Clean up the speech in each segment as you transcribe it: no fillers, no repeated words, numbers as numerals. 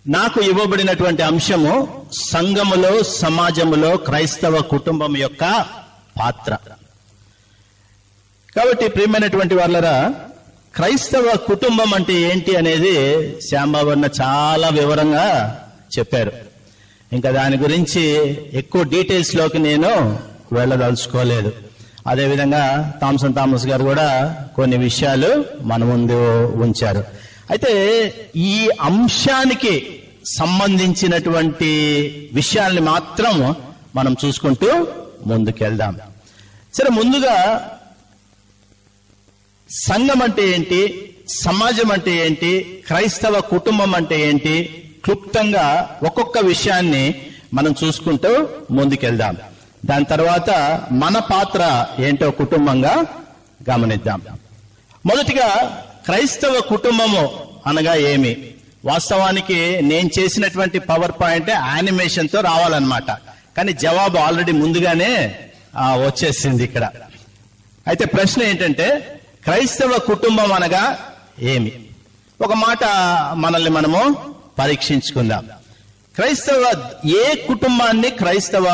నాకు ఇవ్వబడినటువంటి అంశము సంఘములో, సమాజములో క్రైస్తవ కుటుంబం యొక్క పాత్ర. కాబట్టి ప్రియమైనటువంటి వాళ్ళరా, క్రైస్తవ కుటుంబం అంటే ఏంటి అనేది శ్యాంబాబు చాలా వివరంగా చెప్పారు. ఇంకా దాని గురించి ఎక్కువ డీటెయిల్స్ లోకి నేను వెళ్ళదలుచుకోలేదు. అదేవిధంగా థామస్ గారు కూడా కొన్ని విషయాలు మన ముందు ఉంచారు. అయితే ఈ అంశానికి సంబంధించినటువంటి విషయాల్ని మాత్రం మనం చూసుకుంటూ ముందుకెళ్దాం. సరే, ముందుగా సంఘం అంటే ఏంటి, సమాజం అంటే ఏంటి, క్రైస్తవ కుటుంబం అంటే ఏంటి, క్లుప్తంగా ఒక్కొక్క విషయాన్ని మనం చూసుకుంటూ ముందుకెళ్దాం. దాని తర్వాత మన పాత్ర ఏంటో కుటుంబంగా గమనిద్దాం. మొదటిగా క్రైస్తవ కుటుంబము అనగా ఏమి? వాస్తవానికి నేను చేసినటువంటి పవర్ పాయింట్ యానిమేషన్ తో రావాలన్నమాట, కానీ జవాబు ఆల్రెడీ ముందుగానే వచ్చేసింది ఇక్కడ. అయితే ప్రశ్న ఏంటంటే, క్రైస్తవ కుటుంబం అనగా ఏమి? ఒక మాట మనల్ని మనము పరీక్షించుకుందాం. ఏ కుటుంబాన్ని క్రైస్తవ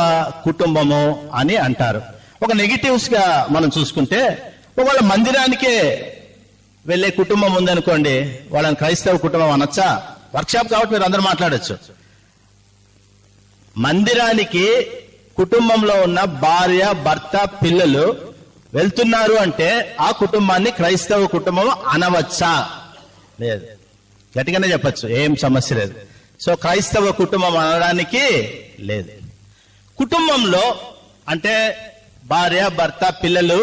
కుటుంబము అని అంటారు? ఒక నెగిటివ్స్ గా మనం చూసుకుంటే, ఒకవేళ మందిరానికే వెళ్లే కుటుంబం ఉందనుకోండి, వాళ్ళని క్రైస్తవ కుటుంబం అనొచ్చా? వర్క్షాప్ కాబట్టి మీరు అందరూ మాట్లాడొచ్చు. మందిరానికి కుటుంబంలో ఉన్న భార్య, భర్త, పిల్లలు వెళ్తున్నారు అంటే ఆ కుటుంబాన్ని క్రైస్తవ కుటుంబం అనవచ్చా? లేదు, గట్టిగానే చెప్పచ్చు, ఏం సమస్య లేదు. సో క్రైస్తవ కుటుంబం అనడానికి లేదు. కుటుంబంలో అంటే భార్య, భర్త, పిల్లలు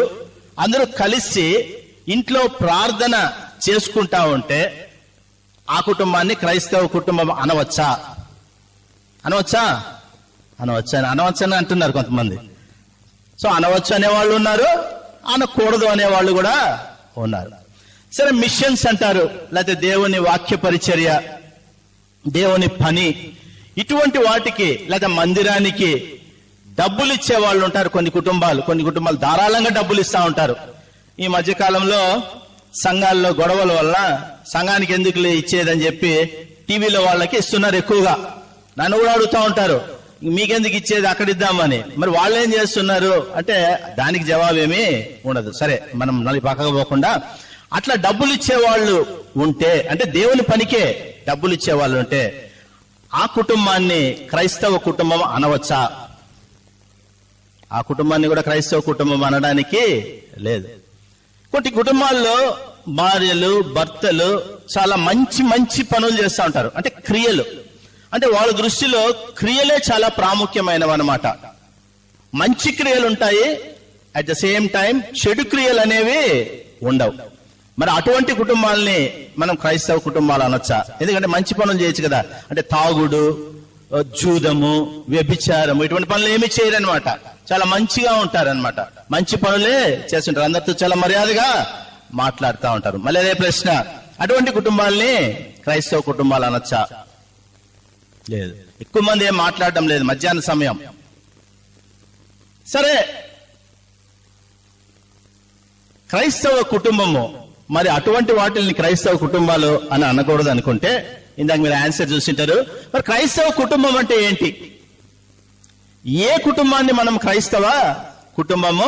అందరూ కలిసి ఇంట్లో ప్రార్థన చేసుకుంటా ఉంటే ఆ కుటుంబాన్ని క్రైస్తవ కుటుంబం అనవచ్చా? అనవచ్చని అంటున్నారు కొంతమంది. సో అనవచ్చు అనేవాళ్ళు ఉన్నారు, అనకూడదు అనేవాళ్ళు కూడా ఉన్నారు. సరే, మిషన్స్ అంటారు, లేకపోతే దేవుని వాక్య పరిచర్య, దేవుని పని, ఇటువంటి వాటికి లేదా మందిరానికి డబ్బులు ఇచ్చే వాళ్ళు ఉంటారు. కొన్ని కుటుంబాలు ధారాళంగా డబ్బులు ఇస్తా ఉంటారు. ఈ మధ్యకాలంలో సంఘాల్లో గొడవల వల్ల సంఘానికి ఎందుకు ఇచ్చేదని చెప్పి టీవీలో వాళ్ళకి ఇస్తున్నారు ఎక్కువగా. నన్ను కూడా అడుగుతా ఉంటారు, మీకెందుకు ఇచ్చేది, అక్కడ ఇద్దామని. మరి వాళ్ళు ఏం చేస్తున్నారు అంటే దానికి జవాబేమీ ఉండదు. సరే, మనం నలి పక్కకు పోకుండా అట్లా డబ్బులు ఇచ్చేవాళ్ళు ఉంటే, అంటే దేవుని పనికే డబ్బులు ఇచ్చేవాళ్ళు ఉంటే ఆ కుటుంబాన్ని క్రైస్తవ కుటుంబం అనవచ్చా? ఆ కుటుంబాన్ని కూడా క్రైస్తవ కుటుంబం అనడానికి లేదు. కొన్ని కుటుంబాల్లో భార్యలు, భర్తలు చాలా మంచి పనులు చేస్తూ ఉంటారు. అంటే క్రియలు, అంటే వాళ్ళ దృష్టిలో క్రియలే చాలా ప్రాముఖ్యమైనవి అన్నమాట. మంచి క్రియలు ఉంటాయి, అట్ ద సేమ్ టైం చెడు క్రియలు అనేవి ఉండవు. మరి అటువంటి కుటుంబాలని మనం క్రైస్తవ కుటుంబాలు అనొచ్చా? ఎందుకంటే మంచి పనులు చేయొచ్చు కదా. అంటే తాగుడు, జూదము, వ్యభిచారము, ఇటువంటి పనులు ఏమి చేయరనమాట. చాలా మంచిగా ఉంటారనమాట, మంచి పనులే చేస్తుంటారు, అందరితో చాలా మర్యాదగా మాట్లాడుతూ ఉంటారు. మళ్ళీ అదే ప్రశ్న, అటువంటి కుటుంబాలని క్రైస్తవ కుటుంబాలు అనొచ్చా? లేదు. ఎక్కువ మంది ఏం మాట్లాడడం లేదు మధ్యాహ్న సమయం. సరే, క్రైస్తవ కుటుంబము మరి అటువంటి వాటిని క్రైస్తవ కుటుంబాలు అని అనకూడదు అనుకుంటే, ఇందాక మీరు ఆన్సర్ చూసింటారు. మరి క్రైస్తవ కుటుంబం అంటే ఏంటి? ఏ కుటుంబాన్ని మనం క్రైస్తవ కుటుంబము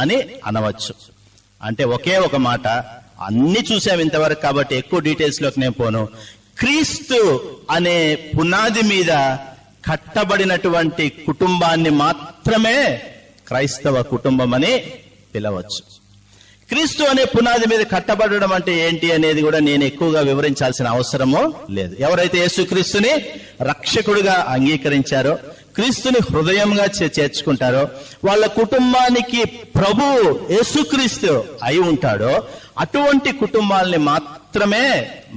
అని అనవచ్చు అంటే ఒకే ఒక మాట. అన్ని చూసాం ఇంతవరకు కాబట్టి ఎక్కువ డీటెయిల్స్ లోకి నేను పోను. క్రీస్తు అనే పునాది మీద కట్టబడినటువంటి కుటుంబాన్ని మాత్రమే క్రైస్తవ కుటుంబం అని పిలవచ్చు. క్రీస్తు అనే పునాది మీద కట్టబడడం అంటే ఏంటి అనేది కూడా నేను ఎక్కువగా వివరించాల్సిన అవసరము లేదు. ఎవరైతే యేసుక్రీస్తుని రక్షకుడిగా అంగీకరించారో, క్రీస్తుని హృదయంగా చేర్చుకుంటారో, వాళ్ళ కుటుంబానికి ప్రభువు యేసుక్రీస్తు అయి ఉంటాడో అటువంటి కుటుంబాలని మాత్రమే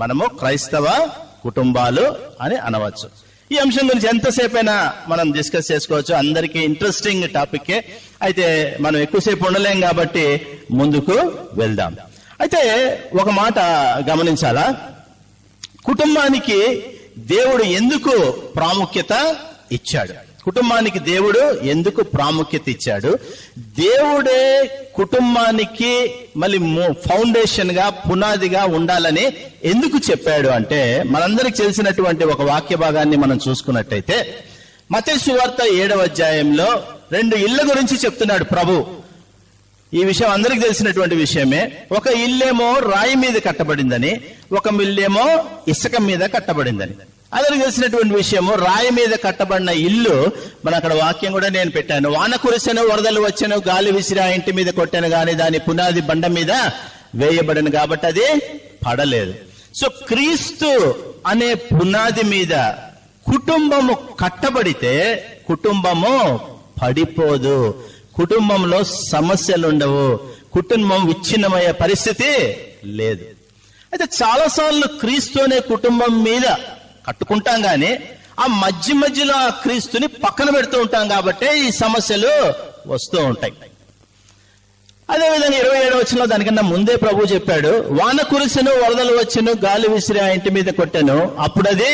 మనము క్రైస్తవ కుటుంబాలు అని అనవచ్చు. ఈ అంశం గురించి ఎంతసేపైనా మనం డిస్కస్ చేసుకోవచ్చు, అందరికీ ఇంట్రెస్టింగ్ టాపికే. అయితే మనం ఎక్కువసేపు ఉండలేం కాబట్టి ముందుకు వెళ్దాం. అయితే ఒక మాట గమనించాలా, కుటుంబానికి దేవుడు ఎందుకు ప్రాముఖ్యత ఇచ్చాడు? కుటుంబానికి దేవుడు ఎందుకు ప్రాముఖ్యత ఇచ్చాడు? దేవుడే కుటుంబానికి మళ్ళీ ఫౌండేషన్ గా, పునాదిగా ఉండాలని ఎందుకు చెప్పాడు అంటే, మనందరికి తెలిసినటువంటి ఒక వాక్య భాగాన్ని మనం చూసుకున్నట్టయితే, మత్తయి సువార్త 7వ అధ్యాయంలో 2 ఇళ్ల గురించి చెప్తున్నాడు ప్రభు. ఈ విషయం అందరికి తెలిసినటువంటి విషయమే. ఒక ఇల్లేమో రాయి మీద కట్టబడిందని, ఒక ఇల్లేమో ఇసుక మీద కట్టబడిందని. అందరికి తెలిసినటువంటి విషయము. రాయి మీద కట్టబడిన ఇల్లు, మన అక్కడ వాక్యం కూడా నేను పెట్టాను, వాన కురిసెను, వరదలు వచ్చెను, గాలి విసిరి ఆ ఇంటి మీద కొట్టాను గాని దాని పునాది బండ మీద వేయబడను కాబట్టి అది పడలేదు. సో క్రీస్తు అనే పునాది మీద కుటుంబము కట్టబడితే కుటుంబము పడిపోదు, కుటుంబంలో సమస్యలు ఉండవు, కుటుంబం విచ్ఛిన్నమయ్యే పరిస్థితి లేదు. అయితే చాలాసార్లు క్రీస్తు అనే కుటుంబం మీద కట్టుకుంటాం గాని ఆ మధ్యలో ఆ క్రీస్తుని పక్కన పెడుతూ ఉంటాం కాబట్టి ఈ సమస్యలు వస్తూ ఉంటాయి. అదేవిధంగా 27వ వచనంలో దానికన్నా ముందే ప్రభు చెప్పాడు, వాన కురిసెను, వరదలు వచ్చెను, గాలి విసిరి ఆ ఇంటి మీద కొట్టెను, అప్పుడు అది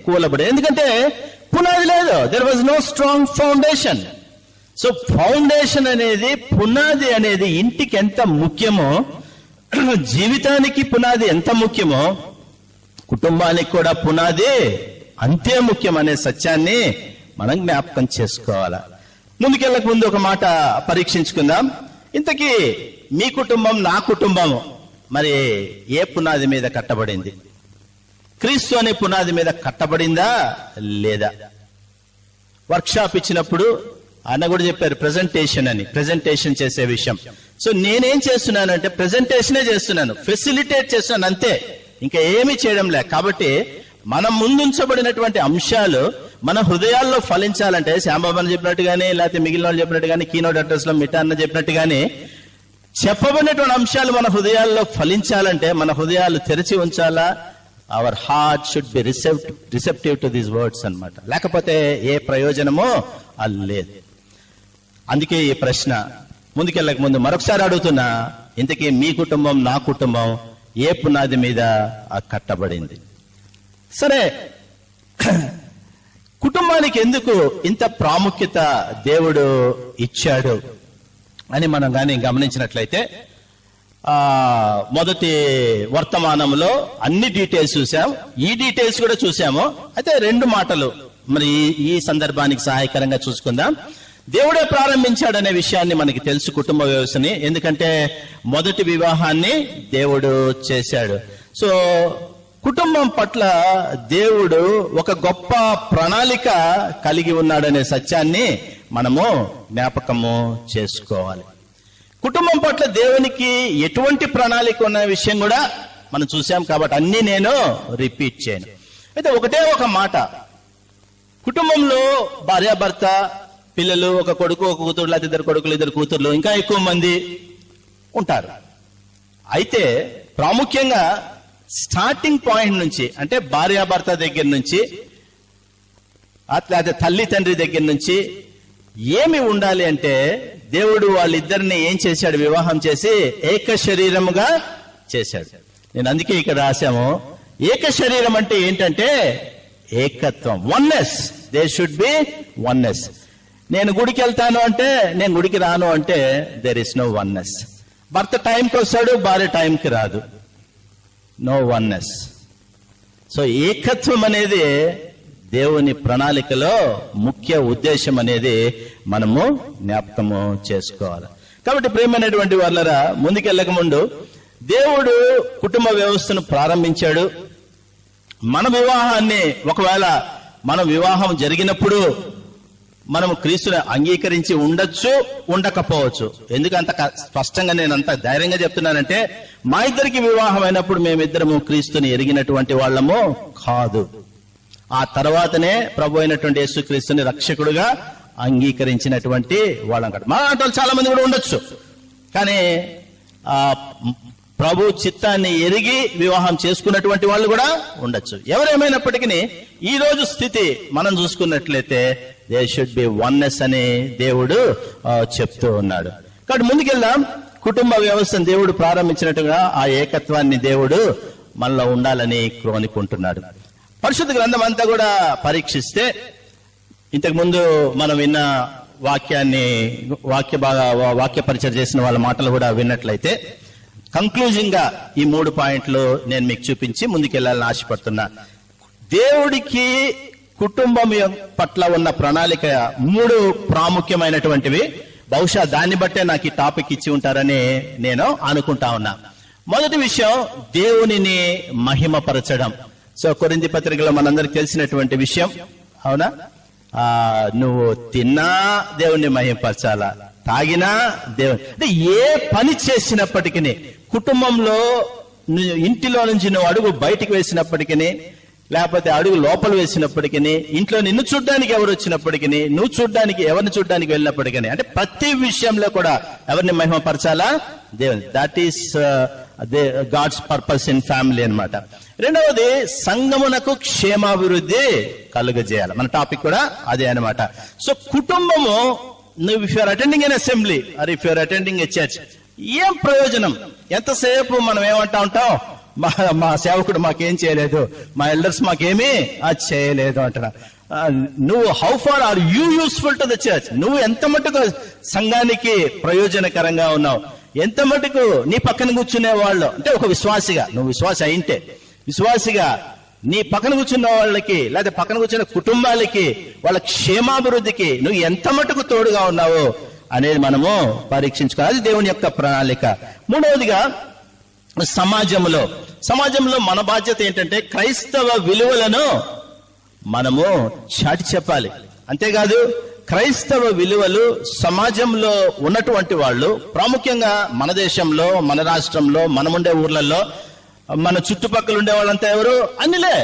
కూలబడి. ఎందుకంటే పునాది లేదు. There was no strong foundation. So foundation అనేది, పునాది అనేది ఇంటికి ఎంత ముఖ్యమో, జీవితానికి పునాది ఎంత ముఖ్యమో, కుటుంబానికి కూడా పునాది అంతే ముఖ్యం అనే సత్యాన్ని మనం జ్ఞాపకం చేసుకోవాలా. ముందుకెళ్ళక ముందు ఒక మాట పరీక్షించుకుందాం. ఇంతకీ మీ కుటుంబం, నా కుటుంబం మరి ఏ పునాది మీద కట్టబడింది? క్రీస్తు అనే పునాది మీద కట్టబడిందా లేదా? వర్క్షాప్ ఇచ్చినప్పుడు అన్న కూడా చెప్పారు ప్రెజెంటేషన్ చేసే విషయం. సో నేనేం చేస్తున్నానంటే ప్రెజెంటేషనే చేస్తున్నాను, ఫెసిలిటేట్ చేస్తున్నాను అంతే, ఇంకా ఏమీ చేయడం లే. కాబట్టి మనం ముందుంచబడినటువంటి అంశాలు మన హృదయాల్లో ఫలించాలంటే, శ్యాంబాబు చెప్పినట్టుగానే, లేకపోతే మిగిలిన వాళ్ళు చెప్పినట్టుగానే, కీనోట్ అడ్రస్ లో మిఠా అన్న చెప్పినట్టుగానే చెప్పబడినటువంటి అంశాలు మన హృదయాల్లో ఫలించాలంటే మన హృదయాలు తెరిచి ఉంచాలా. Our heart should be receptive to these words అన్నమాట. లేకపోతే ఏ ప్రయోజనమో లేదు. అందుకే ఈ ప్రశ్న ముందుకెళ్ళక ముందు మరొకసారి అడుగుతున్నా, ఇంతకీ మీ కుటుంబం, నా కుటుంబం ఏ పునాది మీద కట్టబడింది? సరే, కుటుంబానికి ఎందుకు ఇంత ప్రాముఖ్యత దేవుడు ఇచ్చాడు అని మనం కానీ గమనించినట్లయితే, మొదటి వర్తమానంలో అన్ని డీటెయిల్స్ చూసాం, ఈ డీటెయిల్స్ కూడా చూసాము. అయితే 2 మాటలు మరి ఈ సందర్భానికి సహాయకరంగా చూసుకుందాం. దేవుడే ప్రారంభించాడనే విషయాన్ని మనకి తెలుసు, కుటుంబ వ్యవస్థని. ఎందుకంటే మొదటి వివాహాన్ని దేవుడు చేశాడు. సో కుటుంబం పట్ల దేవుడు ఒక గొప్ప ప్రణాళిక కలిగి ఉన్నాడనే సత్యాన్ని మనము జ్ఞాపకము చేసుకోవాలి. కుటుంబం పట్ల దేవునికి ఎటువంటి ప్రణాళిక ఉన్న విషయం కూడా మనం చూసాం కాబట్టి అన్ని నేను రిపీట్ చేయను. అయితే ఒకటే ఒక మాట, కుటుంబంలో భార్యాభర్త, పిల్లలు, ఒక కొడుకు, ఒక కూతురు, లేదా 2 కొడుకులు, 2 కూతుర్లు, ఇంకా ఎక్కువ మంది ఉంటారు. అయితే ప్రాముఖ్యంగా స్టార్టింగ్ పాయింట్ నుంచి, అంటే భార్యాభర్త దగ్గర నుంచి, లేదా తల్లి తండ్రి దగ్గర నుంచి ఏమి ఉండాలి అంటే, దేవుడు వాళ్ళిద్దరిని ఏం చేశాడు? వివాహం చేసి ఏక శరీరముగా చేశాడు. నేను అందుకే ఇక్కడ రాశాము, ఏక శరీరం అంటే ఏంటంటే ఏకత్వం, oneness. They should be oneness. నేను గుడికి వెళ్తాను అంటే, నేను గుడికి రాను అంటే దేర్ ఇస్ నో వన్నెస్. భర్త టైంకి వస్తాడు, భార్య టైంకి రాదు, నో వన్నెస్. సో ఏకత్వం అనేది దేవుని ప్రణాళికలో ముఖ్య ఉద్దేశం అనేది మనము జ్ఞాపకము చేసుకోవాలి. కాబట్టి ప్రియమైనటువంటి వాళ్ళరా, ముందుకెళ్ళక ముందు దేవుడు కుటుంబ వ్యవస్థను ప్రారంభించాడు. మన వివాహాన్ని, ఒకవేళ మన వివాహం జరిగినప్పుడు మనము క్రీస్తుని అంగీకరించి ఉండొచ్చు, ఉండకపోవచ్చు. ఎందుకంత స్పష్టంగా నేను అంత ధైర్యంగా చెప్తున్నానంటే, మా ఇద్దరికి వివాహం అయినప్పుడు మేమిద్దరము క్రీస్తుని ఎరిగినటువంటి వాళ్ళము కాదు. ఆ తర్వాతనే ప్రభు అయినటువంటి యేసుక్రీస్తుని రక్షకుడుగా అంగీకరించినటువంటి వాళ్ళం కాదు. మా ఆటలు చాలా మంది కూడా ఉండొచ్చు, కానీ ప్రభు చిత్తాన్ని ఎరిగి వివాహం చేసుకున్నటువంటి వాళ్ళు కూడా ఉండొచ్చు. ఎవరేమైనప్పటికీ ఈ రోజు స్థితి మనం చూసుకున్నట్లయితే దే షుడ్ బి వన్నెస్ అని దేవుడు చెప్తూ ఉన్నాడు. కాబట్టి ముందుకెళ్దాం. కుటుంబ వ్యవస్థను దేవుడు ప్రారంభించినట్టుగా ఆ ఏకత్వాన్ని దేవుడు మనలో ఉండాలని కోరుకుంటున్నాడు. పరిశుద్ధ గ్రంథం అంతా కూడా పరీక్షిస్తే ఇంతకుముందు మనం విన్న వాక్య పరిచయం చేసిన వాళ్ళ మాటలు కూడా విన్నట్లయితే కంక్లూజింగ్ గా ఈ 3 పాయింట్లు నేను మీకు చూపించి ముందుకెళ్లాలని ఆశపడుతున్నా. దేవుడికి కుటుంబం పట్ల ఉన్న ప్రణాళిక 3 ప్రాముఖ్యమైనటువంటివి. బహుశా దాన్ని బట్టే నాకు ఈ టాపిక్ ఇచ్చి ఉంటారని నేను అనుకుంటా ఉన్నా. మొదటి విషయం, దేవునిని మహిమపరచడం. సో కొరింథీ పత్రికలో మనందరికి తెలిసినటువంటి విషయం, అవునా? నువ్వు తిన్నా దేవుణ్ణి మహిమపరచాలా, తాగినా దేవుని, అంటే ఏ పని చేసినప్పటికీ, కుటుంబంలో ఇంటిలో నుంచి నువ్వు అడుగు బయటికి వేసినప్పటికీ, లేకపోతే అడుగు లోపల వేసినప్పటికీ, ఇంట్లో నిన్ను చూడ్డానికి ఎవరు వచ్చినప్పటికీ, నువ్వు చూడ్డానికి ఎవరిని చూడ్డానికి వెళ్ళినప్పటికీ, అంటే ప్రతి విషయంలో కూడా ఎవరిని మహిమపరచాలా? దేవుని. That is God's purpose in family అన్నమాట. రెండవది, సంఘమునకు క్షేమాభివృద్ధి కలుగజేయాలి. మన టాపిక్ కూడా అదే అన్నమాట. సో కుటుంబము, నువ్వు if you're attending an assembly or if you're attending a church, ఏం ప్రయోజనం? ఎంతసేపు మనం ఏమంటా ఉంటాం, మా సేవకుడు మాకేం చేయలేదు, మా ఎల్డర్స్ మాకేమీ అది చేయలేదు అంటున్నా. నువ్వు how far are you useful to the church? నువ్వు ఎంత మటుకు సంఘానికి ప్రయోజనకరంగా ఉన్నావు, ఎంత మటుకు నీ పక్కన కూర్చునే వాళ్ళు, అంటే ఒక విశ్వాసిగా, నువ్వు విశ్వాసి అయింటే, విశ్వాసిగా నీ పక్కన కూర్చున్న వాళ్ళకి, లేదా పక్కన కూర్చున్న కుటుంబాలకి, వాళ్ళ క్షేమాభివృద్ధికి నువ్వు ఎంత మటుకు తోడుగా ఉన్నావు అనేది మనము పరీక్షించుకోవాలి. అది దేవుని యొక్క ప్రణాళిక. మూడవదిగా, సమాజంలో మన బాధ్యత ఏంటంటే క్రైస్తవ విలువలను మనము చాటి చెప్పాలి. అంతేకాదు, క్రైస్తవ విలువలు సమాజంలో ఉన్నటువంటి వాళ్ళు, ప్రాముఖ్యంగా మన దేశంలో, మన రాష్ట్రంలో, మనముండే ఊర్లలో, మన చుట్టుపక్కల ఉండే వాళ్ళంతా ఎవరు? అన్నిలే.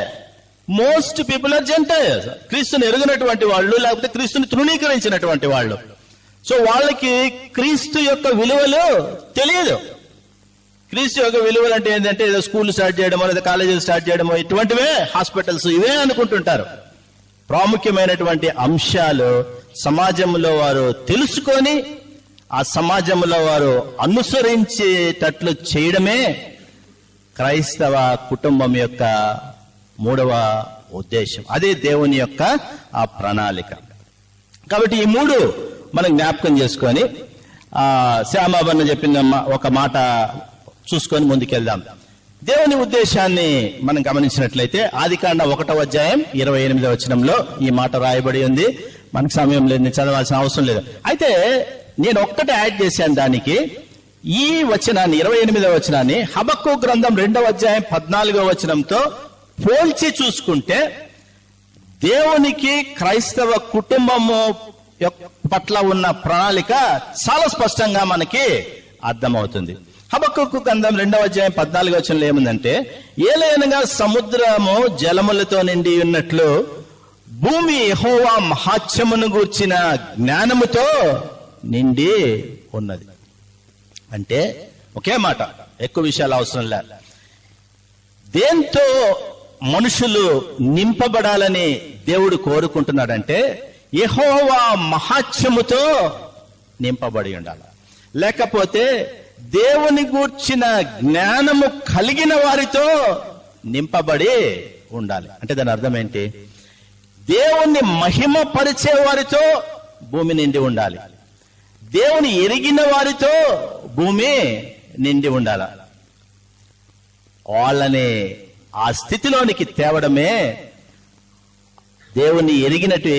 Most people are gentiles. క్రీస్తుని ఎరుగినటువంటి వాళ్ళు, లేకపోతే క్రీస్తుని తృణీకరించినటువంటి వాళ్ళు. సో వాళ్ళకి క్రీస్తు యొక్క విలువలు తెలియదు. క్రీస్తు యొక్క విలువలు అంటే ఏంటంటే ఏదో స్కూల్ స్టార్ట్ చేయడమో, లేదా కాలేజీలు స్టార్ట్ చేయడమో, ఇటువంటివే, హాస్పిటల్స్, ఇవే అనుకుంటుంటారు. ప్రాముఖ్యమైనటువంటి అంశాలు సమాజంలో వారు తెలుసుకొని, ఆ సమాజంలో వారు అనుసరించేటట్లు చేయడమే క్రైస్తవ కుటుంబం యొక్క 3వ ఉద్దేశం. అదే దేవుని యొక్క ఆ ప్రణాళిక. కాబట్టి ఈ 3 మనం జ్ఞాపకం చేసుకొని, శ్యామాబన్న చెప్పిన ఒక మాట చూసుకొని ముందుకెళ్దాం. దేవుని ఉద్దేశాన్ని మనం గమనించినట్లయితే ఆదికాండ 1వ అధ్యాయం 28వ వచనంలో ఈ మాట రాయబడి ఉంది. మనకు సమయం లేదు, చదవాల్సిన అవసరం లేదు. అయితే నేను ఒక్కటే యాడ్ చేశాను దానికి. ఈ వచనాన్ని, 28వ వచనాన్ని హబక్కు గ్రంథం 2వ అధ్యాయం 14వ వచనంతో పోల్చి చూసుకుంటే దేవునికి క్రైస్తవ కుటుంబము పట్ల ఉన్న ప్రణాళిక చాలా స్పష్టంగా మనకి అర్థమవుతుంది. హబక్కు గ్రంథం 2వ అధ్యాయం 14వ వచనంలో ఏముందంటే, ఏలయనగా సముద్రము జలములతో నిండి ఉన్నట్లు భూమి యెహోవా మహాత్మ్యమును గూర్చిన జ్ఞానముతో నిండి ఉన్నది. అంటే ఒకే మాట, ఎక్కువ విషయాలు అవసరం లేదు. దేంతో మనుషులు నింపబడాలని దేవుడు కోరుకుంటున్నాడంటే యెహోవా మహాత్మ్యముతో నింపబడి ఉండాలి. లేకపోతే దేవుని గూర్చిన జ్ఞానము కలిగిన వారితో నింపబడి ఉండాలి. అంటే దాని అర్థం ఏంటి? దేవుణ్ణి మహిమపరిచే వారితో భూమి నిండి ఉండాలి, దేవుని ఎరిగిన వారితో భూమి నిండి ఉండాలి. వాళ్ళని ఆ స్థితిలోనికి తేవడమే దేవుని ఎరిగినటువంటి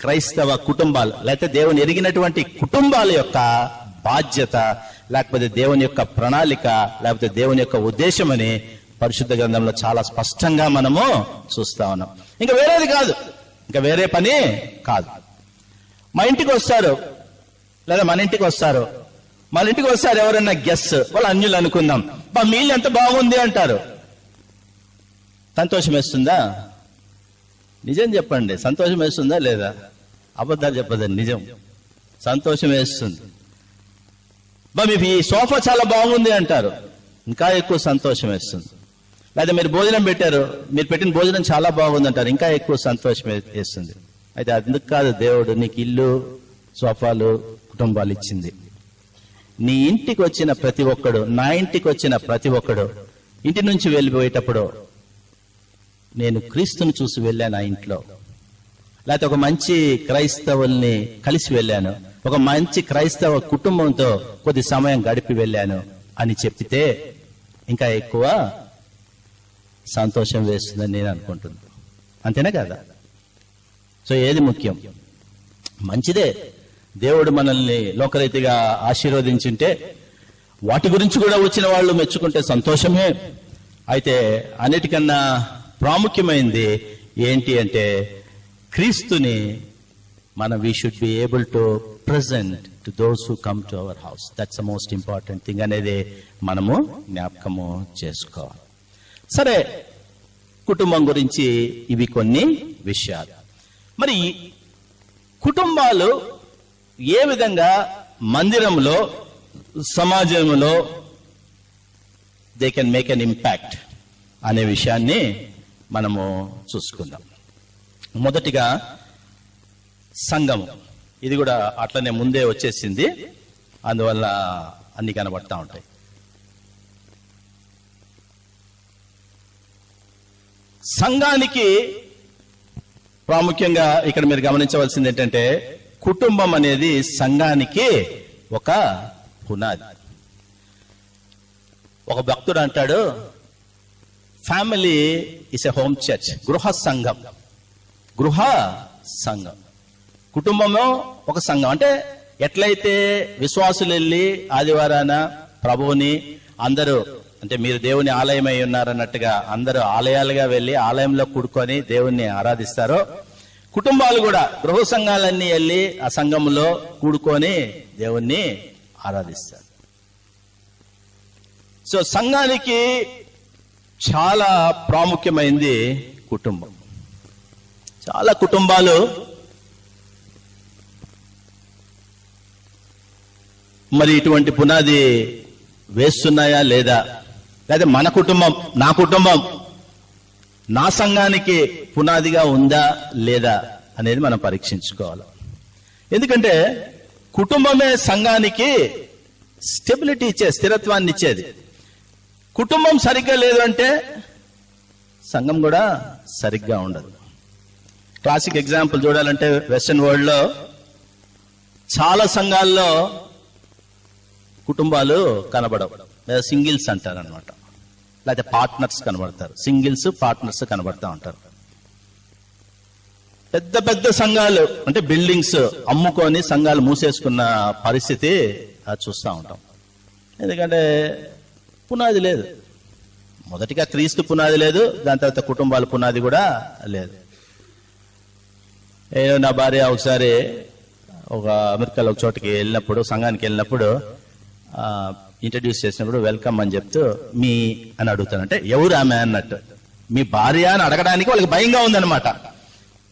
క్రైస్తవ కుటుంబాలు, లేకపోతే దేవుని ఎరిగినటువంటి కుటుంబాల యొక్క బాధ్యత, లేకపోతే దేవుని యొక్క ప్రణాళిక, లేకపోతే దేవుని యొక్క ఉద్దేశం అని పరిశుద్ధ గ్రంథంలో చాలా స్పష్టంగా మనము చూస్తా ఉన్నాం. ఇంకా వేరేది కాదు, ఇంకా వేరే పని కాదు. మా ఇంటికి వస్తారు, లేదా మన ఇంటికి వస్తారు, మన ఇంటికి వస్తారు ఎవరైనా గెస్ట్, వాళ్ళు అన్యులు అనుకుందాం, మా మీల్ ఎంత బాగుంది అంటారు. సంతోషం వేస్తుందా? నిజం చెప్పండి, సంతోషం వేస్తుందా లేదా? అబద్ధాలు చెప్పదండి, నిజం. సంతోషం వేస్తుంది. మీకు ఈ సోఫా చాలా బాగుంది అంటారు, ఇంకా ఎక్కువ సంతోషం వేస్తుంది. లేదా మీరు భోజనం పెట్టారు, మీరు పెట్టిన భోజనం చాలా బాగుంది అంటారు, ఇంకా ఎక్కువ సంతోషం వేస్తుంది. అయితే అందుకు కాదు దేవుడు నీకు ఇల్లు, సోఫాలు, కుటుంబాలు ఇచ్చింది. నీ ఇంటికి వచ్చిన ప్రతి ఒక్కడు, నా ఇంటికి వచ్చిన ప్రతి ఒక్కడు ఇంటి నుంచి వెళ్ళిపోయేటప్పుడు నేను క్రీస్తుని చూసి వెళ్ళాను ఆ ఇంట్లో లేకపోతే ఒక మంచి క్రైస్తవుల్ని కలిసి వెళ్ళాను, ఒక మంచి క్రైస్తవ కుటుంబంతో కొద్ది సమయం గడిపి వెళ్ళాను అని చెప్పితే ఇంకా ఎక్కువ సంతోషం వేస్తుందని నేను అనుకుంటున్నాను. అంతేనా కదా? సో ఏది ముఖ్యం? మంచిదే, దేవుడు మనల్ని లోకరీతిగా ఆశీర్వదించుంటే వాటి గురించి కూడా వచ్చిన వాళ్ళు మెచ్చుకుంటే సంతోషమే. అయితే అన్నిటికన్నా ప్రాముఖ్యమైనది ఏంటి అంటే క్రీస్తుని we should be able to present to those who come to our house. That's the most important thing అనేది మనము జ్ఞాపకము చేసుకోవాలి. సరే, కుటుంబం గురించి ఇవి కొన్ని విషయాలు. మరి కుటుంబాలు ఏ విధంగా మందిరంలో, సమాజంలో they can make an impact అనే విషయాన్ని మనము చూసుకుందాం. మొదటిగా సంఘం. ఇది కూడా అట్లనే ముందే వచ్చేసింది, అందువల్ల అన్ని కనబడతా ఉంటాయి. సంఘానికి ప్రాముఖ్యంగా ఇక్కడ మీరు గమనించవలసింది ఏంటంటే కుటుంబం అనేది సంఘానికి ఒక పునాది. ఒక భక్తుడు అంటాడు, family is a home church. గృహ సంఘం, గృహ సంఘం. కుటుంబము ఒక సంఘం. అంటే ఎట్లయితే విశ్వాసులు వెళ్ళి ఆదివారాన ప్రభువుని అందరూ, అంటే మీరు దేవుని ఆలయమై ఉన్నారన్నట్టుగా అందరూ ఆలయాలుగా వెళ్ళి ఆలయంలో కూడుకొని దేవుణ్ణి ఆరాధిస్తారో, కుటుంబాలు కూడా గృహ సంఘాలన్నీ వెళ్ళి ఆ సంఘంలో కూడుకొని దేవుణ్ణి ఆరాధిస్తారు. సో సంఘానికి చాలా ప్రాముఖ్యమైనది కుటుంబం. చాలా కుటుంబాలు మరి ఇటువంటి పునాది వేస్తున్నాయా లేదా, లేదా మన కుటుంబం, నా కుటుంబం, నా సంఘానికి పునాదిగా ఉందా లేదా అనేది మనం పరీక్షించుకోవాలి. ఎందుకంటే కుటుంబమే సంఘానికి స్టెబిలిటీ ఇచ్చేది, స్థిరత్వాన్ని ఇచ్చేది. కుటుంబం సరిగ్గా లేదు అంటే సంఘం కూడా సరిగ్గా ఉండదు. క్లాసిక్ ఎగ్జాంపుల్ చూడాలంటే వెస్టర్న్ వరల్డ్ లో చాలా సంఘాల్లో కుటుంబాలు కనబడవు, లేదా సింగిల్స్ అంటారు అనమాట, లేకపోతే పార్ట్నర్స్ కనబడతారు. సింగిల్స్, పార్ట్నర్స్ కనబడతా ఉంటారు. పెద్ద పెద్ద సంఘాలు అంటే బిల్డింగ్స్ అమ్ముకొని సంఘాలు మూసేసుకున్న పరిస్థితి చూస్తూ ఉంటాం. ఎందుకంటే పునాది లేదు. మొదటిగా క్రీస్తు పునాది లేదు, దాని తర్వాత కుటుంబాల పునాది కూడా లేదు. నేను నా భార్య ఒకసారి ఒక అమెరికాలో ఒక చోటకి వెళ్ళినప్పుడు, సంఘానికి వెళ్ళినప్పుడు ఇంట్రడ్యూస్ చేసినప్పుడు వెల్కమ్ అని చెప్తూ మీ అని అడుగుతానంటే ఎవరు ఆమె అన్నట్టు. మీ భార్య అని అడగడానికి వాళ్ళకి భయంగా ఉందన్నమాట.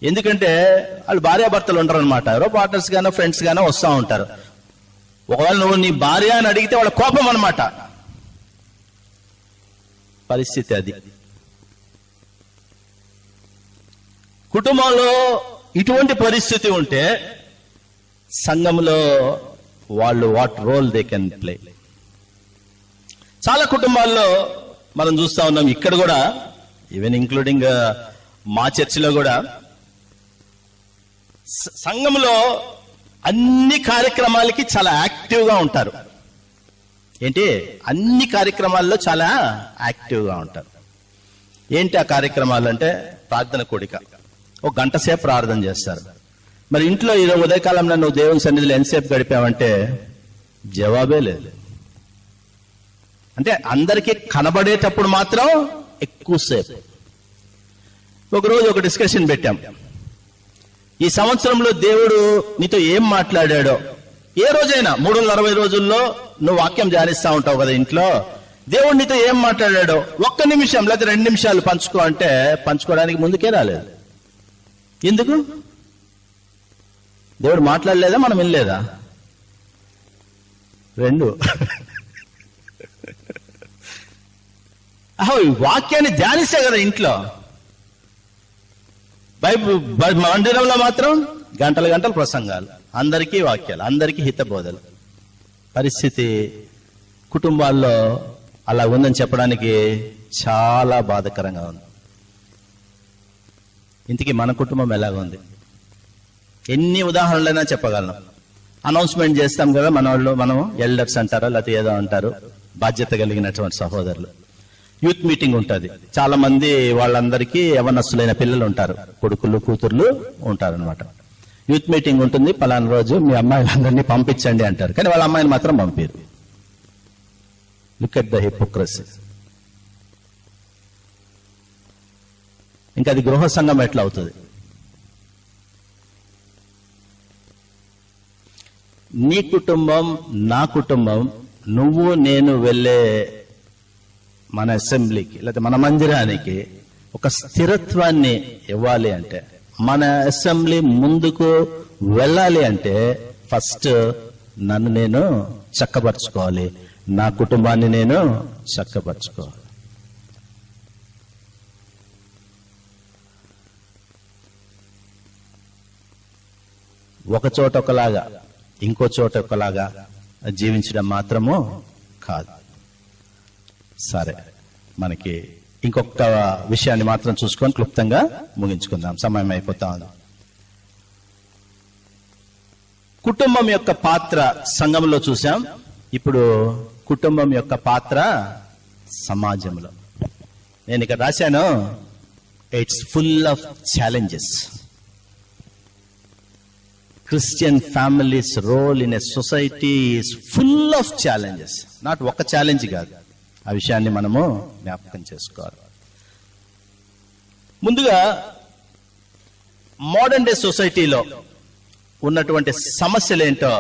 ఎందుకంటే వాళ్ళు భార్యాభర్తలు ఉంటారు అనమాట, ఎవరో పార్ట్నర్స్ గానో ఫ్రెండ్స్ గానో వస్తూ ఉంటారు. ఒకవేళ నువ్వు నీ భార్య అని అడిగితే వాళ్ళ కోపం అనమాట. పరిస్థితి అది. కుటుంబంలో ఇటువంటి పరిస్థితి ఉంటే సంఘంలో వాళ్ళు what role they can play. చాలా కుటుంబాల్లో మనం చూస్తా ఉన్నాం, ఇక్కడ కూడా ఈవెన్ ఇంక్లూడింగ్ మా చర్చిలో కూడా సంఘంలో అన్ని కార్యక్రమాలకి చాలా యాక్టివ్గా ఉంటారు. ఏంటి, అన్ని కార్యక్రమాల్లో చాలా యాక్టివ్గా ఉంటారు. ఏంటి ఆ కార్యక్రమాలు అంటే ప్రార్థన కూడిక, ఒక గంట సేపు ప్రార్థన చేస్తారు. మరి ఇంట్లో ఈరోజు ఉదయకాలంలో నువ్వు దేవుని సన్నిధిలో ఎంతసేపు గడిపావంటే జవాబే లేదు. అంటే అందరికీ కనబడేటప్పుడు మాత్రం ఎక్కువసేపు. ఒకరోజు ఒక డిస్కషన్ పెట్టాం, ఈ సంవత్సరంలో దేవుడు నీతో ఏం మాట్లాడాడో. ఏ రోజైనా 360 రోజుల్లో నువ్వు వాక్యం ధ్యానిస్తా ఉంటావు కదా ఇంట్లో, దేవుడు నీతో ఏం మాట్లాడాడో 1 నిమిషం లేదా 2 నిమిషాలు పంచుకో అంటే పంచుకోవడానికి ముందుకే రాలేదు. ఎందుకు? దేవుడు మాట్లాడలేదా, మనం వినలేదా? రెండు. వాక్యాన్ని ధ్యానిస్తే కదా ఇంట్లో. బైబిల్ మందిరంలో మాత్రం గంటలు గంటలు ప్రసంగాలు, అందరికీ వాక్యాలు, అందరికీ హితబోధలు. పరిస్థితి కుటుంబాల్లో అలా ఉందని చెప్పడానికి చాలా బాధాకరంగా ఉంది. ఇంతకీ మన కుటుంబం ఎలాగ ఉంది? ఎన్ని ఉదాహరణలైనా చెప్పగలను. అనౌన్స్మెంట్ చేస్తాం కదా మనం ఎల్డర్స్ అంటారా లేకపోతే ఏదో అంటారు, బాధ్యత కలిగినటువంటి సహోదరులు. యూత్ మీటింగ్ ఉంటుంది, చాలా మంది వాళ్ళందరికీ యవనస్తులైన పిల్లలు ఉంటారు, కొడుకులు కూతుర్లు ఉంటారు అనమాట. యూత్ మీటింగ్ ఉంటుంది, పలానా రోజు మీ అమ్మాయిలందరినీ పంపించండి అంటారు, కానీ వాళ్ళ అమ్మాయిని మాత్రం పంపారు. Look at the hypocrisy. ఇంకా అది గృహ సంఘం ఎట్లా అవుతుంది? నీ కుటుంబం నా కుటుంబం, నువ్వు నేను వెళ్ళే మన అసెంబ్లీకి లేదా మన మందిరానికి ఒక స్థిరత్వాన్ని ఇవ్వాలి అంటే, మన అసెంబ్లీ ముందుకు వెళ్ళాలి అంటే ఫస్ట్ నన్ను నేను చక్కబరుచుకోవాలి, నా కుటుంబాన్ని నేను చక్కబరుచుకోవాలి. ఒక చోట ఒకలాగా ఇంకో చోట ఒకలాగా జీవించడం మాత్రము కాదు. సరే, మనకి ఇంకొక విషయాన్ని మాత్రం చూసుకొని క్లుప్తంగా ముగించుకుందాం, సమయం అయిపోతా ఉంది. కుటుంబం యొక్క పాత్ర సంఘంలో చూసాం, ఇప్పుడు కుటుంబం యొక్క పాత్ర సమాజంలో. నేను ఇక్కడ రాశాను, it's full of challenges. Christian family's role in a society is full of challenges. Not ఒక ఛాలెంజ్ కాదు, ఆ విషయాన్ని మనము జ్ఞాపకం చేసుకోవాలి. ముందుగా మోడర్న్ డే సొసైటీలో ఉన్నటువంటి సమస్యలు ఏంటో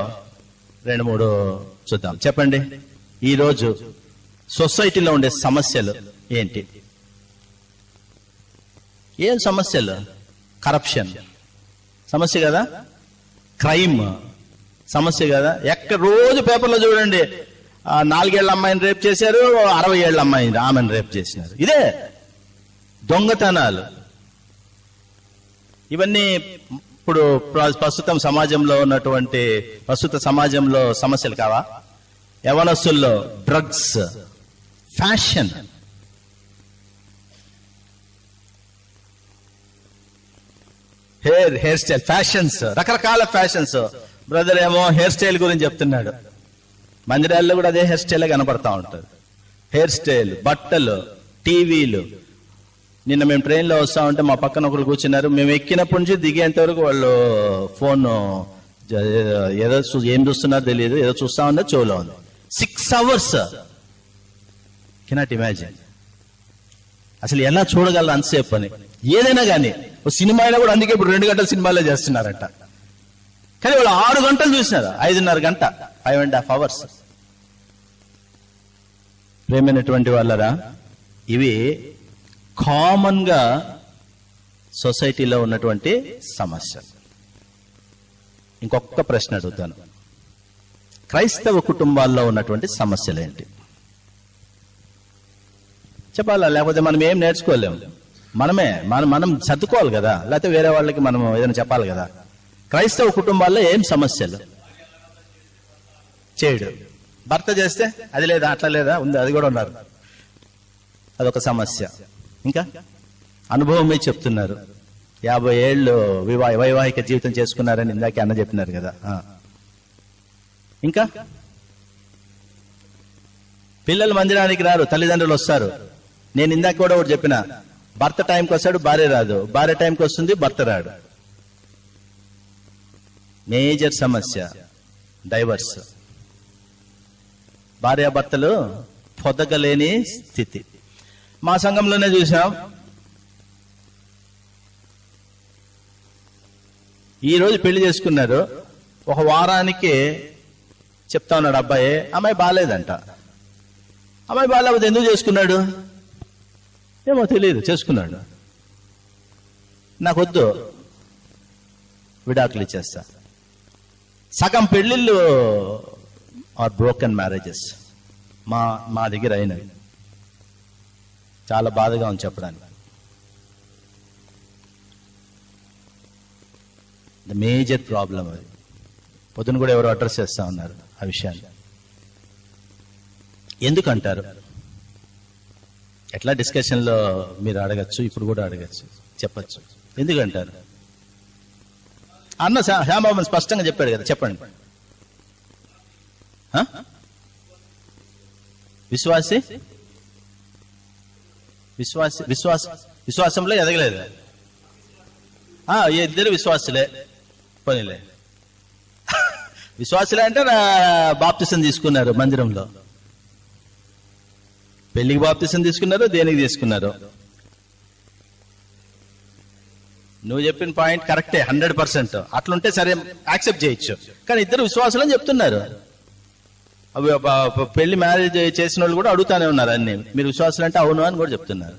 2-3 చూద్దాం. చెప్పండి, ఈరోజు సొసైటీలో ఉండే సమస్యలు ఏంటి? ఏం సమస్యలు? కరప్షన్ సమస్య కదా, క్రైమ్ సమస్య కదా. రోజు పేపర్లో చూడండి, 4 ఏళ్ల అమ్మాయిని రేప్ చేశారు, 60 ఏళ్ల అమ్మాయిని ఆమెను రేప్ చేసినారు. ఇదే దొంగతనాలు. ఇవన్నీ ఇప్పుడు ప్రస్తుతం సమాజంలో ఉన్నటువంటి ప్రస్తుత సమాజంలో సమస్యలు కావా? యవనస్తుల్లో drugs, fashion, hair style, fashions, రకరకాల ఫ్యాషన్స్. బ్రదర్ ఏమో హెయిర్ స్టైల్ గురించి చెప్తున్నాడు, మందిరాల్లో కూడా అదే హెయిర్ స్టైల్ కనపడతా ఉంటుంది. హెయిర్ స్టైల్, బట్టలు, టీవీలు. నిన్న మేము ట్రైన్లో వస్తా ఉంటే మా పక్కన ఒకరు కూర్చున్నారు, మేము ఎక్కినప్పటి నుంచి దిగేంత వరకు వాళ్ళు ఫోన్ ఏదో ఏం చూస్తున్నారో తెలియదు, ఏదో చూస్తా ఉందో చెవులో ఉంది. 6 hours. Cannot imagine. అసలు ఎలా చూడగలరు అంతసేపు అని? ఏదైనా కానీ సినిమా అయినా కూడా, అందుకే ఇప్పుడు 2 గంటల సినిమాలో చేస్తున్నారంట, కానీ వాళ్ళు 6 గంటలు చూసినారు, 5.5 గంట, 5.5 hours. ప్రేమైనటువంటి వాళ్ళరా, ఇవి కామన్ గా సొసైటీలో ఉన్నటువంటి సమస్య. ఇంకొక ప్రశ్న అడుగుతాను, క్రైస్తవ కుటుంబాల్లో ఉన్నటువంటి సమస్యలు ఏంటి చెప్పాలా? లేకపోతే మనం ఏం నేర్చుకోలేము, మనం సర్దుకోవాలి కదా, లేకపోతే వేరే వాళ్ళకి మనం ఏదైనా చెప్పాలి కదా. క్రైస్తవ కుటుంబాల్లో ఏం సమస్యలు? చేయడు, భర్త చేస్తే అది లేదా, అట్లా లేదా, ఉంది, అది కూడా ఉన్నారు, అదొక సమస్య. ఇంకా అనుభవం మీద చెప్తున్నారు, 50 ఏళ్ళు వైవాహిక జీవితం చేసుకున్నారని ఇందాకే అన్న చెప్పినారు కదా. ఇంకా పిల్లలు మందిరానికి రారు, తల్లిదండ్రులు వస్తారు. నేను ఇందాక కూడా ఒకటి చెప్పిన, భర్త టైంకి వస్తాడు, భార్య రాదు, భార్య టైంకి వస్తుంది, భర్త రాడు. మేజర్ సమస్య డైవర్స్. భార్యాభర్తలు పొదగలేని స్థితి. మా సంఘంలోనే చూసాం, ఈరోజు పెళ్లి చేసుకున్నారు, ఒక వారానికి చెప్తా ఉన్నాడు అబ్బాయి, అమ్మాయి బాగాలేదంట. అమ్మాయి బాగాలేకపోతే ఎందుకు చేసుకున్నాడు ఏమో తెలియదు, చేసుకున్నాడు. నాకొద్దు, విడాకులు ఇచ్చేస్తా. సగం పెళ్లిళ్ళు ఆర్ బ్రోకెన్ మ్యారేజెస్ మా దగ్గర అయినవి. చాలా బాధగా ఉంది చెప్పడానికి. ద మేజర్ ప్రాబ్లం అది. పొద్దున కూడా ఎవరు అడ్రస్ చేస్తా ఉన్నారు ఆ విషయాన్ని. ఎందుకంటారు? ఎట్లా డిస్కషన్లో మీరు అడగచ్చు, ఇప్పుడు కూడా అడగచ్చు, చెప్పచ్చు. ఎందుకంటారు? అన్న శ్యామబాబు స్పష్టంగా చెప్పాడు కదా, చెప్పండి. విశ్వాసి విశ్వాసి విశ్వాసంలో ఎదగలేదు. ఇద్దరు విశ్వాసులే, పోనీలే. విశ్వాసులే అంటే బాప్తిసం తీసుకున్నారు మందిరంలో. పెళ్లికి బాప్తిసం తీసుకున్నారు, దేనికి తీసుకున్నారు? నువ్వు చెప్పిన పాయింట్ కరెక్టే, 100%. అట్లుంటే సరే యాక్సెప్ట్ చేయొచ్చు. కానీ ఇద్దరు విశ్వాసులు అని చెప్తున్నారు. పెళ్లి మ్యారేజ్ చేసిన వాళ్ళు కూడా అడుగుతానే ఉన్నారు అన్ని, మీరు విశ్వాసులు అంటే అవును అని కూడా చెప్తున్నారు.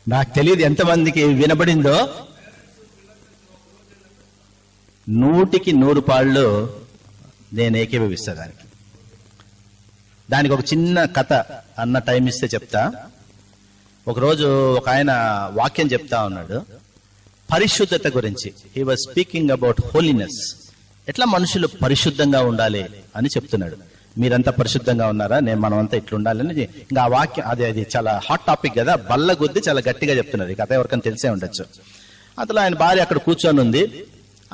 నాకు తెలియదు ఎంతమందికి వినబడిందో. 100కి 100 పాళ్ళు నేను ఏకీభవిస్తా. దానికి ఒక చిన్న కథ అన్న టైం ఇస్తే చెప్తా. ఒకరోజు ఒక ఆయన వాక్యం చెప్తా ఉన్నాడు పరిశుద్ధత గురించి. He was speaking about holiness. ఎట్లా మనుషులు పరిశుద్ధంగా ఉండాలి అని చెప్తున్నాడు. మీరంతా పరిశుద్ధంగా ఉన్నారా, మనమంతా ఇట్లా ఉండాలని. ఇంకా ఆ వాక్యం అది చాలా హాట్ టాపిక్ కదా, బల్ల గుద్ది చాలా గట్టిగా చెప్తున్నారు. ఈ కథ ఎవరికైనా తెలిసే ఉండొచ్చు. అందులో ఆయన భార్య అక్కడ కూర్చొని ఉంది,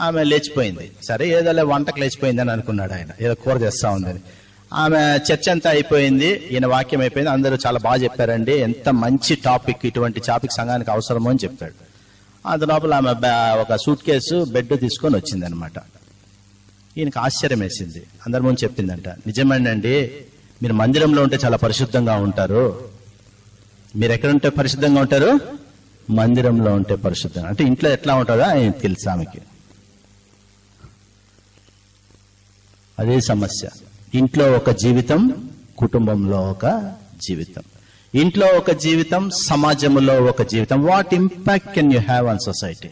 ఆమె లేచిపోయింది. సరే ఏదో వంటకు లేచిపోయింది అని అనుకున్నాడు ఆయన, ఏదో కూర చేస్తా ఉందని. ఆమె చర్చ అంతా అయిపోయింది, ఈయన వాక్యం అయిపోయింది. అందరూ చాలా బాగా చెప్పారండి, ఎంత మంచి టాపిక్, ఇటువంటి టాపిక్ సంఘానికి అవసరమో అని చెప్పాడు. అంత లోపల ఆమె ఒక సూట్ కేసు బెడ్ తీసుకొని వచ్చింది అనమాట. ఈయనకు ఆశ్చర్యం వేసింది. అందరి ముందు చెప్పిందంట, నిజమేనండి, మీరు మందిరంలో ఉంటే చాలా పరిశుద్ధంగా ఉంటారు. మీరు ఎక్కడుంటే పరిశుద్ధంగా ఉంటారు? మందిరంలో ఉంటే పరిశుద్ధంగా. అంటే ఇంట్లో ఎట్లా ఉంటుందో ఆయన తెలుసు ఆమెకి. అదే సమస్య. ఇంట్లో ఒక జీవితం, కుటుంబంలో ఒక జీవితం. ఇంట్లో ఒక జీవితం, సమాజంలో ఒక జీవితం. What impact can you have on society?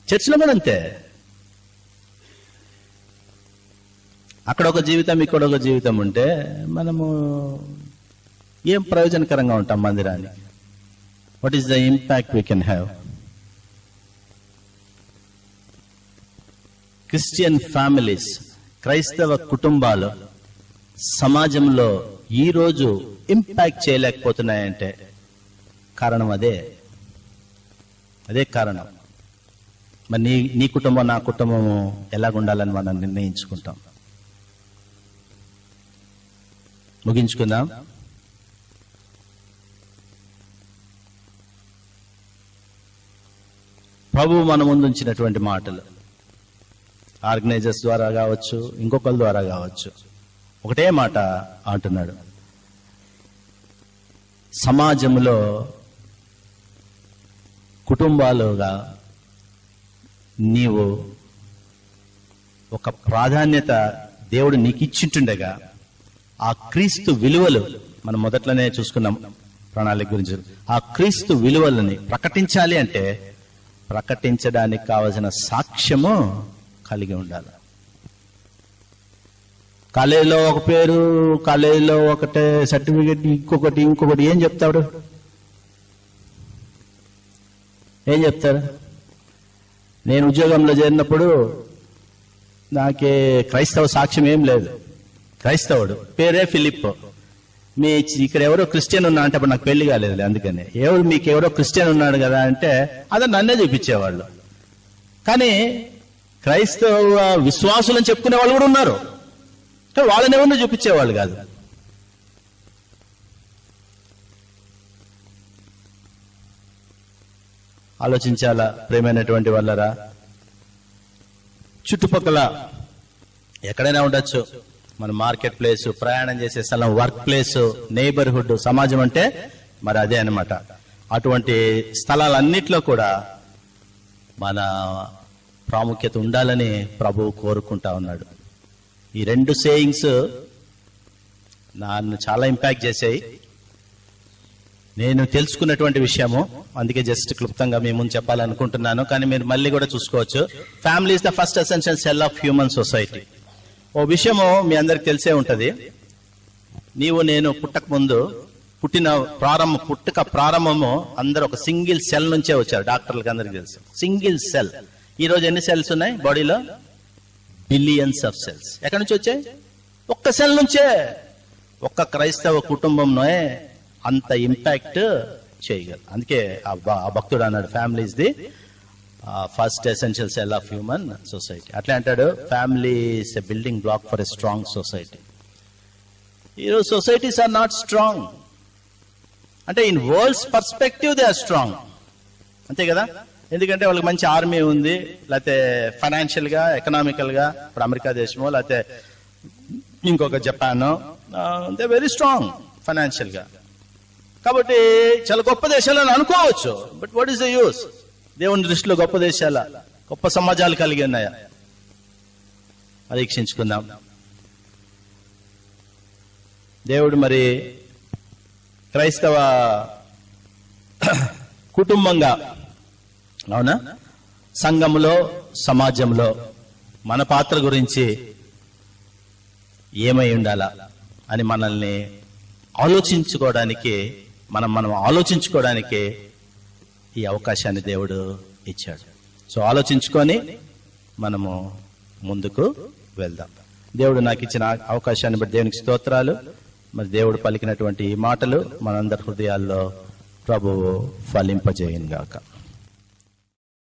చర్చిలో కూడా అంతే. అక్కడ ఒక జీవితం, ఇక్కడ ఒక జీవితం ఉంటే మనము ఏం ప్రయోజనకరంగా ఉంటాం మందిరాన్ని? What is the impact we can have? Christian families, క్రైస్తవ కుటుంబాలు సమాజంలో ఈరోజు ఇంపాక్ట్ చేయలేకపోతున్నాయంటే కారణం అదే కారణం. మరి నీ కుటుంబం, నా కుటుంబము ఎలాగుండాలని మనం నిర్ణయించుకుంటాం. ముగించుకుందాం. ప్రభువు మన ముందు ఉంచినటువంటి మాటలు ఆర్గనైజర్స్ ద్వారా కావచ్చు, ఇంకొకరి ద్వారా కావచ్చు, ఒకటే మాట అంటున్నాడు. సమాజంలో కుటుంబాలుగా నీవు ఒక ప్రాధాన్యత దేవుడు నీకు ఇచ్చింటుండగా ఆ క్రీస్తు విలువలు మనం మొదట్లోనే చూసుకున్నాం ప్రణాళిక గురించి. ఆ క్రీస్తు విలువలని ప్రకటించాలి అంటే ప్రకటించడానికి కావలసిన సాక్ష్యము కలిగి ఉండాలి. కాలేజీలో ఒక పేరు, కాలేజీలో ఒకటే సర్టిఫికెట్, ఇంకొకటి ఏం చెప్తాడు? ఏం చెప్తారు? నేను ఉద్యోగంలో చేరినప్పుడు నాకే క్రైస్తవ సాక్ష్యం ఏం లేదు. క్రైస్తవుడు, పేరే ఫిలిప్. ఇక్కడ ఎవరో క్రిస్టియన్ ఉన్నా అంటే అప్పుడు నాకు పెళ్లి కాలేదు, అందుకని మీకు ఎవరో క్రిస్టియన్ ఉన్నాడు కదా అంటే అదే నన్నే చూపించేవాళ్ళు. కానీ క్రైస్తవ విశ్వాసులని చెప్పుకునే వాళ్ళు కూడా ఉన్నారు, వాళ్ళని ఎవరిని చూపించేవాళ్ళు కాదు. ఆలోచించాలా ప్రేమైనటువంటి వాళ్ళరా. చుట్టుపక్కల ఎక్కడైనా ఉండొచ్చు, మన మార్కెట్ ప్లేస్, ప్రయాణం చేసే స్థలం, వర్క్ ప్లేస్, నైబర్హుడ్, సమాజం అంటే మరి అదే అనమాట. అటువంటి స్థలాలన్నిట్లో కూడా మన ప్రాముఖ్యత ఉండాలని ప్రభువు కోరుకుంటా ఉన్నాడు. ఈ 2 సేయింగ్స్ నన్ను చాలా ఇంపాక్ట్ చేశాయి. నేను తెలుసుకున్నటువంటి విషయము, అందుకే జస్ట్ క్లుప్తంగా మీ ముందు చెప్పాలనుకుంటున్నాను. కానీ మీరు మళ్ళీ కూడా చూసుకోవచ్చు. Family is the first essential cell of human society. ఓ విషయము మీ అందరికి తెలిసే ఉంటది. నీవు నేను పుట్టక ముందు పుట్టుక ప్రారంభము అందరూ ఒక సింగిల్ సెల్ నుంచే వచ్చారు. డాక్టర్లకు అందరికి తెలుసు, సింగిల్ సెల్. ఈ రోజు ఎన్ని సెల్స్ ఉన్నాయి బాడీలో? Billions of cells. ఎక్కడి నుంచి వచ్చాయి? ఒక్క సెల్ నుంచే. ఒక్క క్రైస్తవ కుటుంబంలో అంత ఇంపాక్ట్ చేయగలరు. అందుకే ఆ భక్తుడు అన్నాడు, family is the first essential cell of human society. అట్లా అంటాడు, family is a building block for a strong society. ఈరోజు సొసైటీస్ ఆర్ నాట్ స్ట్రాంగ్. అంటే in world's perspective they are strong, అంతే కదా. ఎందుకంటే వాళ్ళకి మంచి ఆర్మీ ఉంది, లేకపోతే ఫైనాన్షియల్ గా, ఎకనామికల్ గా, ఇప్పుడు అమెరికా దేశమో లేకపోతే ఇంకొక Japan, they very strong financial గా. కాబట్టి చాలా గొప్ప దేశాలని అనుకోవచ్చు. But what is the use? దేవుని దృష్టిలో గొప్ప దేశాల, గొప్ప సమాజాలు కలిగి ఉన్నాయా? పరీక్షించుకుందాం. దేవుడు మరి క్రైస్తవ కుటుంబంగా, అవునా, సంఘంలో, సమాజంలో మన పాత్ర గురించి ఏమై ఉండాలా అని మనల్ని ఆలోచించుకోవడానికి, మనం ఆలోచించుకోవడానికి ఈ అవకాశాన్ని దేవుడు ఇచ్చాడు. సో ఆలోచించుకొని మనము ముందుకు వెళ్దాం. దేవుడు నాకు ఇచ్చిన అవకాశాన్ని బట్టి దేవునికి స్తోత్రాలు. మరి దేవుడు పలికినటువంటి ఈ మాటలు మనందరి హృదయాల్లో ప్రభువు ఫలింపజేయును గాక.